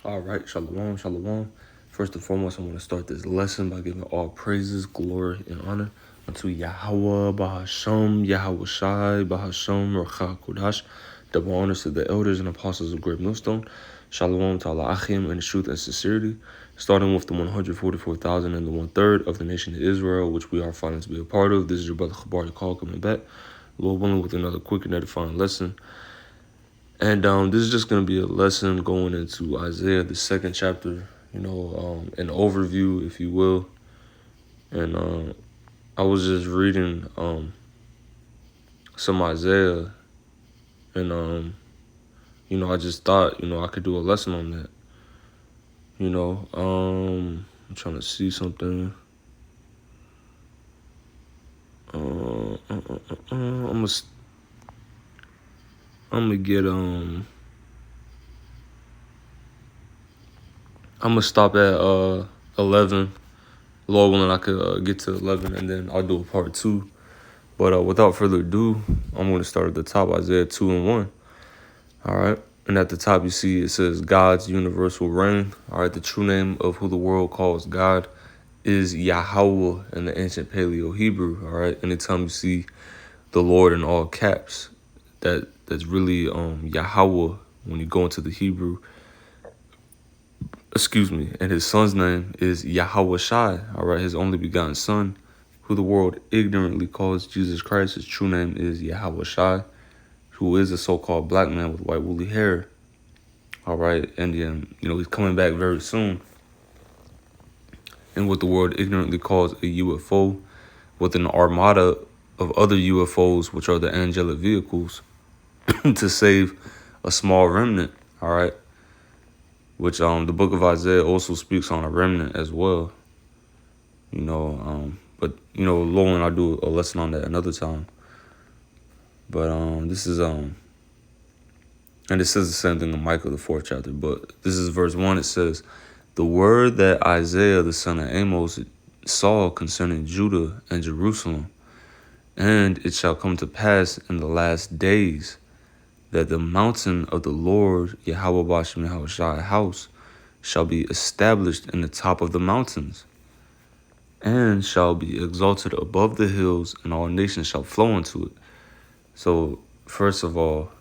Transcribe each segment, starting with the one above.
All right, shalom, shalom. First and foremost, I want to start this lesson by giving all praises, glory, and honor unto Yahweh, Bahasham, Yahweh Shai, Bahasham, Racha Kodash. Double honors to the elders and apostles of Great Millstone. Shalom to Allah Achim in truth and sincerity. Starting with the 144,000 and the 1/3 of the nation of Israel, which we are fighting to be a part of. This is your brother Khabar the Call coming back. Lord willing, with another quick and edifying lesson. And this is just going to be a lesson going into Isaiah, the second chapter, an overview, if you will. And I was just reading some Isaiah, and, I just thought, I could do a lesson on that. I'm trying to see something. I'm gonna stop at 11. Lord willing, I could get to 11, and then I'll do a part 2. But without further ado, I'm going to start at the top, Isaiah 2 and 1. All right. And at the top, you see it says God's universal reign. All right. The true name of who the world calls God is Yahweh in the ancient Paleo Hebrew. All right. Anytime you see the Lord in all caps, that's really Yahweh when you go into the Hebrew. And his son's name is Yahweh Shai, all right, his only begotten son, who the world ignorantly calls Jesus Christ. His true name is Yahweh Shai, who is a so-called black man with white woolly hair, all right, and he's coming back very soon. And what the world ignorantly calls a UFO, with an armada of other UFOs, which are the angelic vehicles, to save a small remnant, all right. Which the book of Isaiah also speaks on a remnant as well. But Lord, I'll do a lesson on that another time. But this is and it says the same thing in Micah, the 4th chapter. But this is verse 1. It says, "The word that Isaiah the son of Amos saw concerning Judah and Jerusalem, and it shall come to pass in the last days, that the mountain of the Lord, Yahweh Bashem Yahweh Shai house, shall be established in the top of the mountains, and shall be exalted above the hills, and all nations shall flow into it." So, first of all,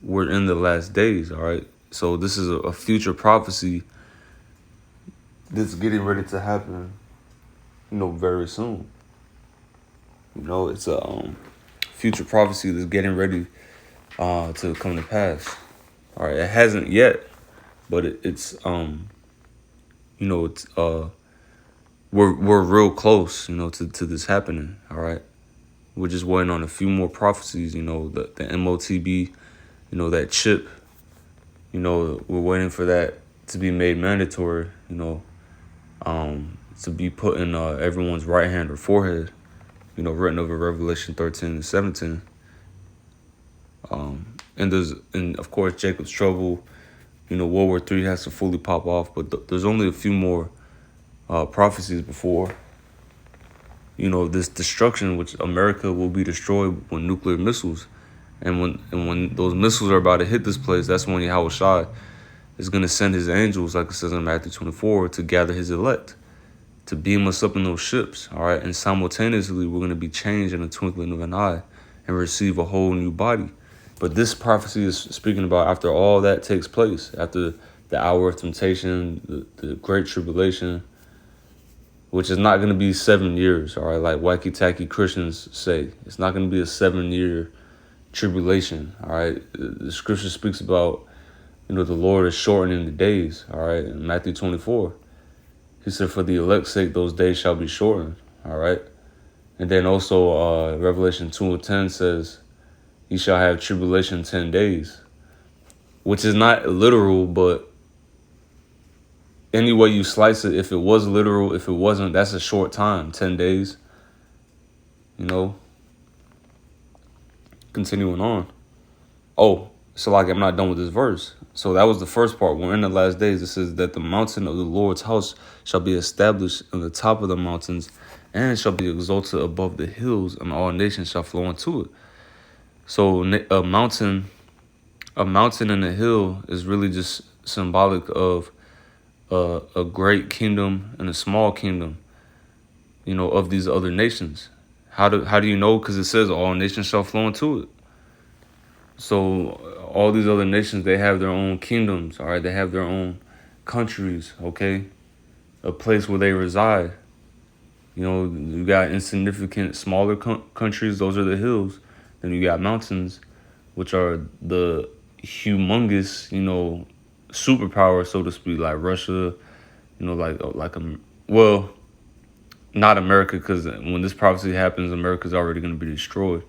we're in the last days, all right? So this is a future prophecy that's getting ready to happen, very soon. It's a future prophecy that's getting ready to come to pass. All right, it hasn't yet, but it's we're real close, to this happening. All right, we're just waiting on a few more prophecies. The MOTB, that chip. We're waiting for that to be made mandatory. To be put in everyone's right hand or forehead. Written over Revelation 13 and 17. And of course Jacob's trouble, World War III has to fully pop off, but there's only a few more prophecies before, this destruction, which America will be destroyed with nuclear missiles. And when those missiles are about to hit this place, that's when Yahweh Shai is going to send his angels, like it says in Matthew 24, to gather his elect, to beam us up in those ships, all right? And simultaneously, we're going to be changed in a twinkling of an eye and receive a whole new body. But this prophecy is speaking about after all that takes place, after the hour of temptation, the great tribulation, which is not going to be 7 years, all right? Like wacky-tacky Christians say, it's not going to be a 7-year tribulation, all right? The scripture speaks about, the Lord is shortening the days, all right? In Matthew 24, he said, "For the elect's sake, those days shall be shortened," all right? And then also Revelation 2 and 10 says, "He shall have tribulation 10 days," which is not literal, but any way you slice it, if it was literal, if it wasn't, that's a short time, 10 days, Continuing on. Oh, so I'm not done with this verse. So that was the first part. We're in the last days. It says that the mountain of the Lord's house shall be established on the top of the mountains, and shall be exalted above the hills, and all nations shall flow into it. So a mountain and a hill is really just symbolic of a great kingdom and a small kingdom, of these other nations. How do you know? Because it says all nations shall flow into it. So all these other nations, they have their own kingdoms, all right? They have their own countries, okay? A place where they reside. You got insignificant, smaller countries. Those are the hills. Then you got mountains, which are the humongous, superpower, so to speak, like Russia, well, not America, because when this prophecy happens, America's already going to be destroyed.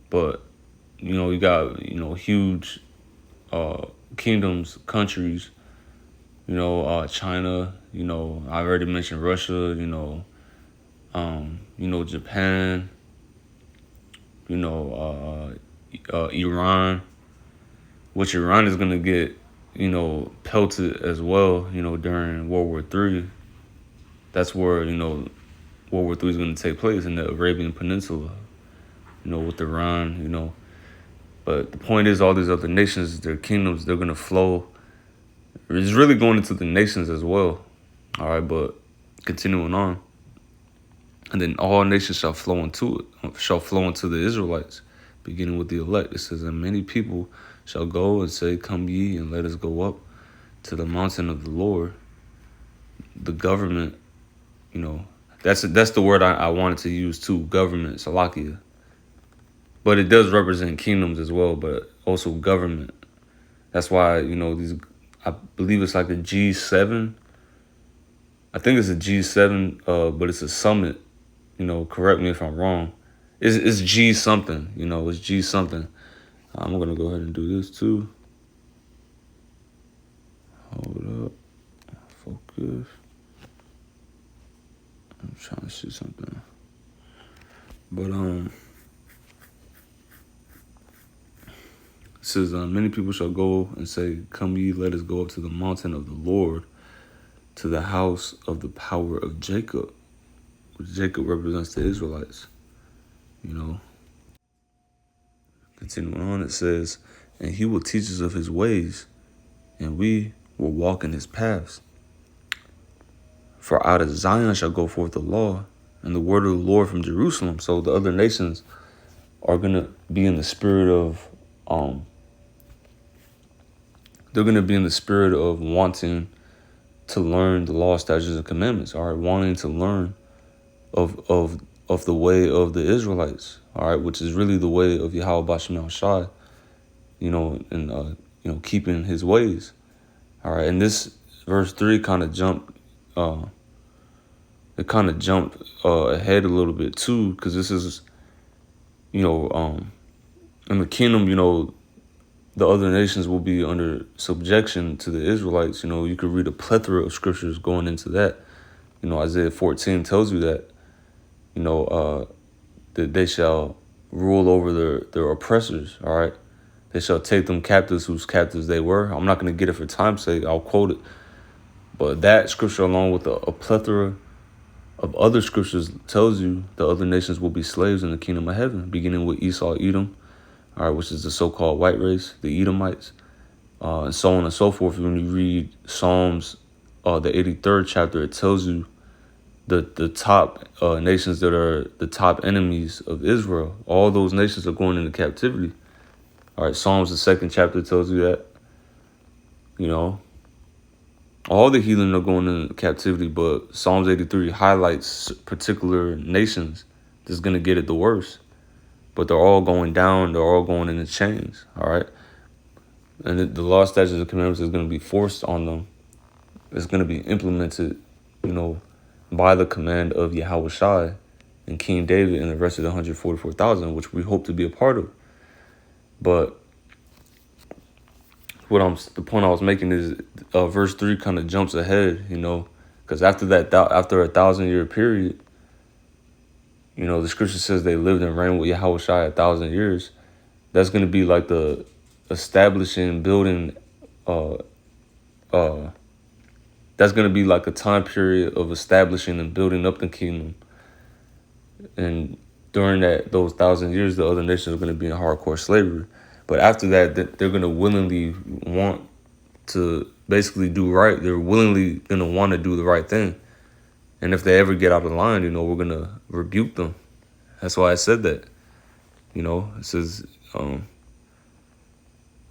But you got huge kingdoms, countries. China. I already mentioned Russia. Japan. Iran, which Iran is gonna get pelted as well. During World War III. That's where World War III is gonna take place in the Arabian Peninsula. With Iran. But the point is, all these other nations, their kingdoms, they're gonna flow. It's really going into the nations as well. All right, but continuing on. And then all nations shall flow into the Israelites, beginning with the elect. It says, and many people shall go and say, come ye, and let us go up to the mountain of the Lord. The government, that's the word I wanted to use too, government, Salakia. But it does represent kingdoms as well, but also government. That's why, I believe it's like a G7. I think it's a G7, but it's a summit. Correct me if I'm wrong. It's G something. It's G something. I'm gonna go ahead and do this too. Hold up. Focus. I'm trying to see something. But it says, many people shall go and say, come ye, let us go up to the mountain of the Lord, to the house of the power of Jacob. Which Jacob represents the Israelites. Continuing on, it says, and he will teach us of his ways, and we will walk in his paths. For out of Zion shall go forth the law, and the word of the Lord from Jerusalem. So the other nations are going to be in the spirit of, they're going to be in the spirit of wanting to learn the law, statutes, and commandments. All right, wanting to learn of the way of the Israelites. All right, which is really the way of Yahweh Basham Shai. And keeping his ways. All right, and this verse 3 kind of jumped. It kind of jumped ahead a little bit too, because this is, in the kingdom, the other nations will be under subjection to the Israelites. You could read a plethora of scriptures going into that. Isaiah 14 tells you that, that they shall rule over their oppressors. All right, they shall take them captives whose captives they were. I'm not going to get it for time's sake. I'll quote it. But that scripture, along with a plethora of other scriptures, tells you the other nations will be slaves in the kingdom of heaven, beginning with Esau, Edom, all right, which is the so-called white race, the Edomites, and so on and so forth. When you read Psalms, the 83rd chapter, it tells you the top nations that are the top enemies of Israel. All those nations are going into captivity. All right, Psalms, the 2nd chapter, tells you that. All the heathen are going into captivity, but Psalms 83 highlights particular nations that's going to get it the worst. But they're all going down. They're all going into chains, all right? And the law, statutes, and commandments is going to be forced on them. It's going to be implemented, by the command of Yahweh Shai and King David and the rest of the 144,000, which we hope to be a part of. But the point I was making is verse 3 kind of jumps ahead, because after a 1,000-year period, the scripture says they lived and reigned with Yahweh Shai 1,000 years. That's going to be like the establishing, building, that's going to be like a time period of establishing and building up the kingdom. And during those 1,000 years, the other nations are going to be in hardcore slavery. But after that, they're going to willingly want to basically do right. They're willingly gonna want to do the right thing. And if they ever get out of line, we're gonna rebuke them. That's why I said that. It says,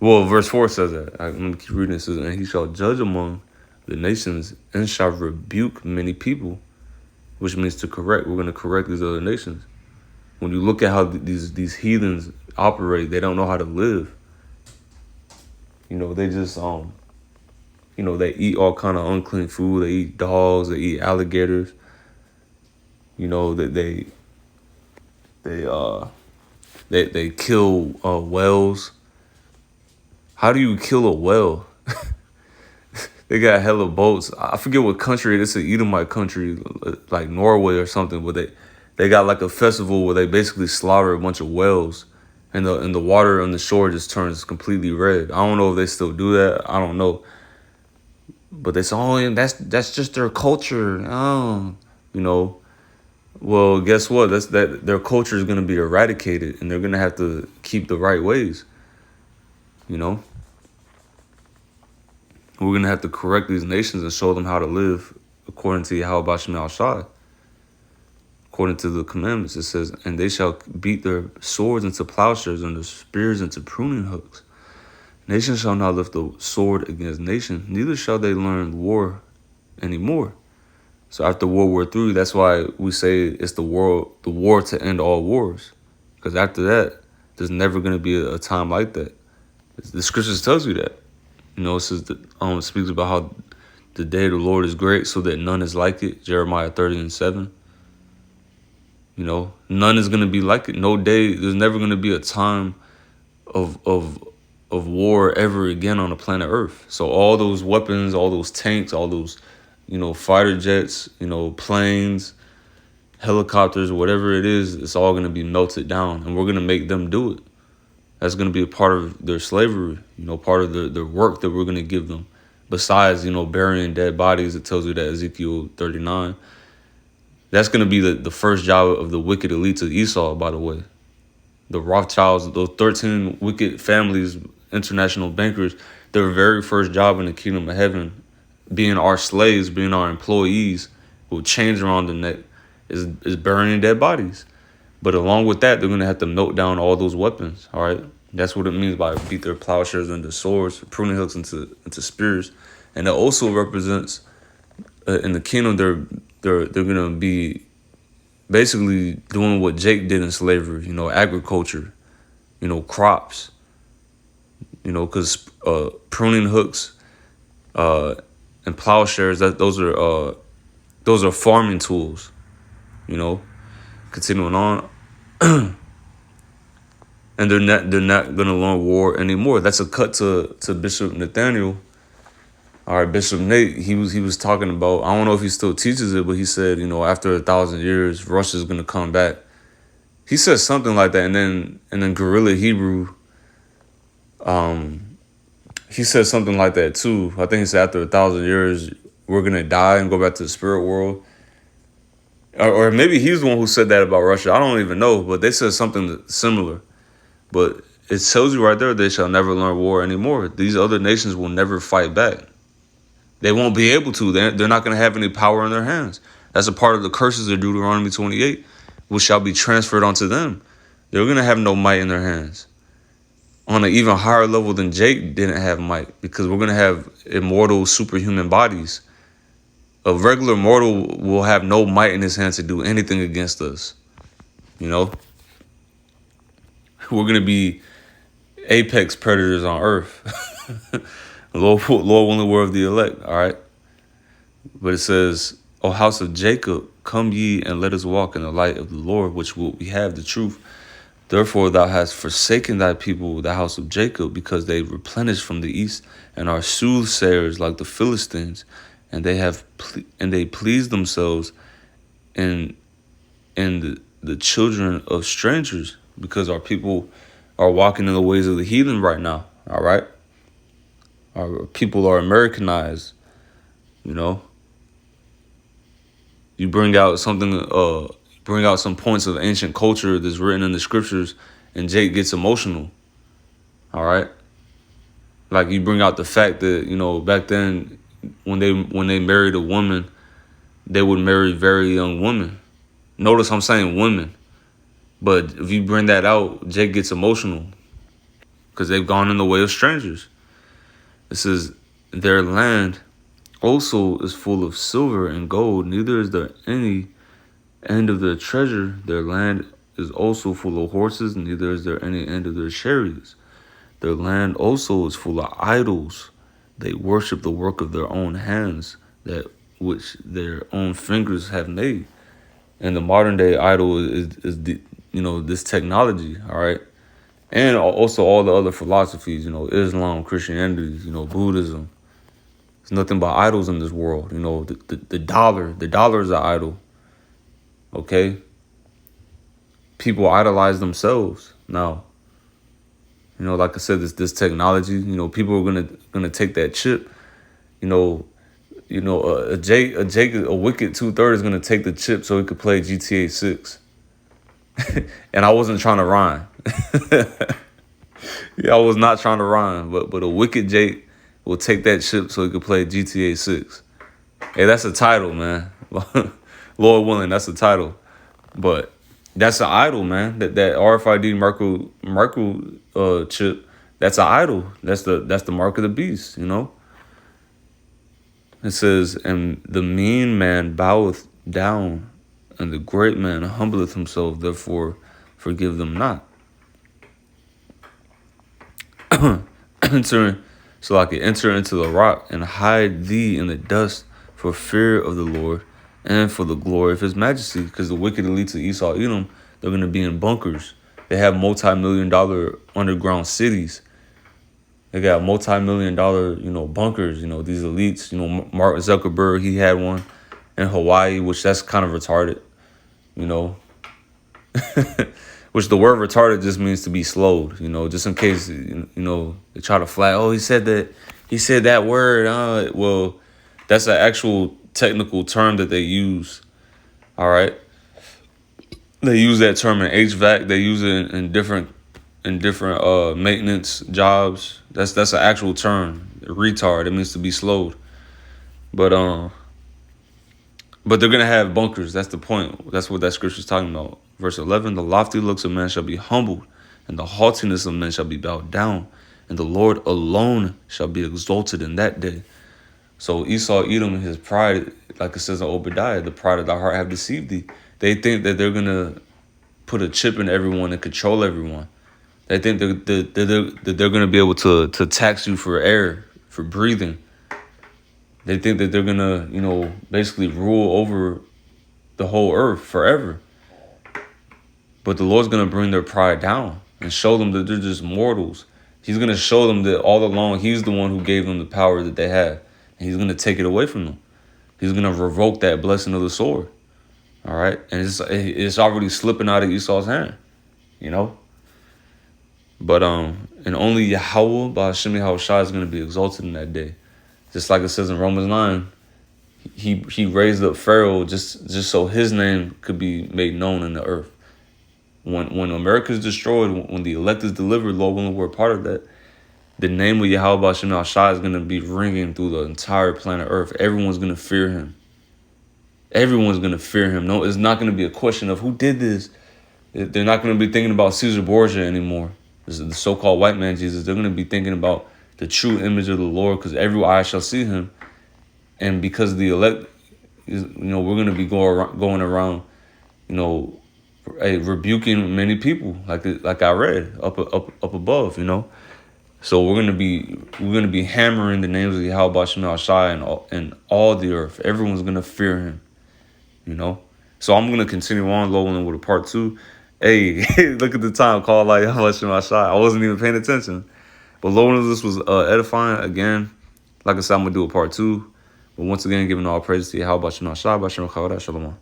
verse 4 says that. Let me keep reading. It says, and he shall judge among the nations and shall rebuke many people, which means to correct. We're gonna correct these other nations. When you look at how these heathens operate, they don't know how to live. They just they eat all kind of unclean food. They eat dogs. They eat alligators. That they kill whales. How do you kill a whale? They got hella boats. I forget what country it is. It's an Edomite country, like Norway or something. But they got like a festival where they basically slaughter a bunch of whales, and the water on the shore just turns completely red. I don't know if they still do that. I don't know. But they say, oh, that's just their culture. Oh, Well, guess what? Their culture is gonna be eradicated, and they're gonna have to keep the right ways. We're going to have to correct these nations and show them how to live according to Yahweh Shema Shai. According to the commandments, it says, and they shall beat their swords into plowshares and their spears into pruning hooks. Nation shall not lift the sword against nation, neither shall they learn war anymore. So after World War III, that's why we say it's the war to end all wars. Because after that, there's never going to be a time like that. The scriptures tells you that. It says that it speaks about how the day of the Lord is great, so that none is like it. Jeremiah 30:7. None is gonna be like it. No day. There's never gonna be a time of war ever again on the planet Earth. So all those weapons, all those tanks, all those fighter jets, planes, helicopters, whatever it is, it's all gonna be melted down, and we're gonna make them do it. That's going to be a part of their slavery, part of the work that we're going to give them. Besides, burying dead bodies, it tells you that Ezekiel 39. That's going to be the first job of the wicked elites of Esau, by the way. The Rothschilds, those 13 wicked families, international bankers, their very first job in the kingdom of heaven, being our slaves, being our employees with chains around the neck, is burying dead bodies. But along with that, they're going to have to melt down all those weapons, all right? That's what it means by beat their plowshares into swords, pruning hooks into spears. And it also represents, in the kingdom, they're going to be basically doing what Jake did in slavery, agriculture, crops, because pruning hooks and plowshares, those are farming tools, Continuing on. And they're not going to learn war anymore. That's a cut to Bishop Nathaniel. All right, Bishop Nate, he was talking about, I don't know if he still teaches it, but he said, after 1,000 years, Russia's going to come back. He said something like that, and then Guerrilla Hebrew, he said something like that too. I think he said after 1,000 years, we're going to die and go back to the spirit world. Or maybe he's the one who said that about Russia. I don't even know, but they said something similar. But it tells you right there, they shall never learn war anymore. These other nations will never fight back. They won't be able to. They're not going to have any power in their hands. That's a part of the curses of Deuteronomy 28, which shall be transferred onto them. They're going to have no might in their hands. On an even higher level than Jake didn't have might, because we're going to have immortal superhuman bodies. A regular mortal will have no might in his hands to do anything against us. We're going to be apex predators on earth. Lord willing, we're of the elect, all right? But it says, O house of Jacob, come ye and let us walk in the light of the Lord, which we have the truth. Therefore thou hast forsaken thy people, the house of Jacob, because they replenish from the east and are soothsayers like the Philistines, and they please themselves in the children of strangers, because our people are walking in the ways of the heathen right now, all right? Our people are Americanized, You bring out something, bring out some points of ancient culture that's written in the scriptures, and Jake gets emotional, all right? Like you bring out the fact that, back then when they married a woman, they would marry very young women. Notice I'm saying women. But if you bring that out, Jake gets emotional because they've gone in the way of strangers. It says, their land also is full of silver and gold. Neither is there any end of their treasure. Their land is also full of horses. Neither is there any end of their chariots. Their land also is full of idols. They worship the work of their own hands, that which their own fingers have made. And the modern day idol is the, this technology, all right? And also all the other philosophies, Islam, Christianity, Buddhism. There's nothing but idols in this world. The dollar is an idol, okay? People idolize themselves now. Like I said, this technology, people are gonna take that chip, a wicked 2/3 is gonna take the chip so he could play GTA 6. And I wasn't trying to rhyme. Yeah, I was not trying to rhyme, but a wicked Jake will take that chip so he could play GTA 6. Hey, that's a title, man. Lord willing, that's a title. But that's an idol, man. That RFID Merkle chip, that's an idol. That's the mark of the beast, It says, and the mean man boweth down, and the great man humbleth himself, therefore forgive them not. enter into the rock and hide thee in the dust for fear of the Lord and for the glory of his majesty. Because the wicked elites of Esau, Edom, they're going to be in bunkers. They have multi-million-dollar underground cities. They got multi-million-dollar, bunkers. These elites. Mark Zuckerberg, he had one in Hawaii, which that's kind of retarded. Which the word retarded just means to be slowed, just in case, they try to flag, oh, he said that word. Well, that's an actual technical term that they use. All right. They use that term in HVAC. They use it in different maintenance jobs. That's an actual term. Retard. It means to be slowed. But they're gonna have bunkers. That's the point. That's what that scripture's talking about. Verse 11: the lofty looks of man shall be humbled, and the haughtiness of men shall be bowed down, and the Lord alone shall be exalted in that day. So Esau, Edom, his pride, like it says in Obadiah, the pride of thy heart have deceived thee. They think that they're gonna put a chip in everyone and control everyone. They think that they're gonna be able to tax you for air, for breathing. They think that they're gonna, basically rule over the whole earth forever. But the Lord's gonna bring their pride down and show them that they're just mortals. He's gonna show them that all along He's the one who gave them the power that they have, and He's gonna take it away from them. He's gonna revoke that blessing of the sword. All right, and it's already slipping out of Esau's hand, But and only Yahweh, by Hashem Yahushua, is gonna be exalted in that day. Just like it says in Romans 9, he raised up Pharaoh just so his name could be made known in the earth. When America is destroyed, when the elect is delivered, Lord willing, we're a part of that. The name of Yahweh Hashem Shai is going to be ringing through the entire planet Earth. Everyone's going to fear Him. Everyone's going to fear Him. No, it's not going to be a question of who did this. They're not going to be thinking about Caesar Borgia anymore. This is the so-called white man Jesus. They're going to be thinking about the true image of the Lord, because every eye shall see Him. And because the elect, we're going to be going around, rebuking many people, like I read up above, So we're gonna be hammering the names of Yahweh Bashim Shai and all the earth. Everyone's gonna fear Him, So I'm gonna continue on lowering with a part 2. Hey, look at the time. Call like Yahweh Bashim Shai. I wasn't even paying attention, but lowering this was edifying. Again, like I said, I'm gonna do a part 2. But once again, giving all praise to Yahweh Bashim Shai, Bashim Shalom.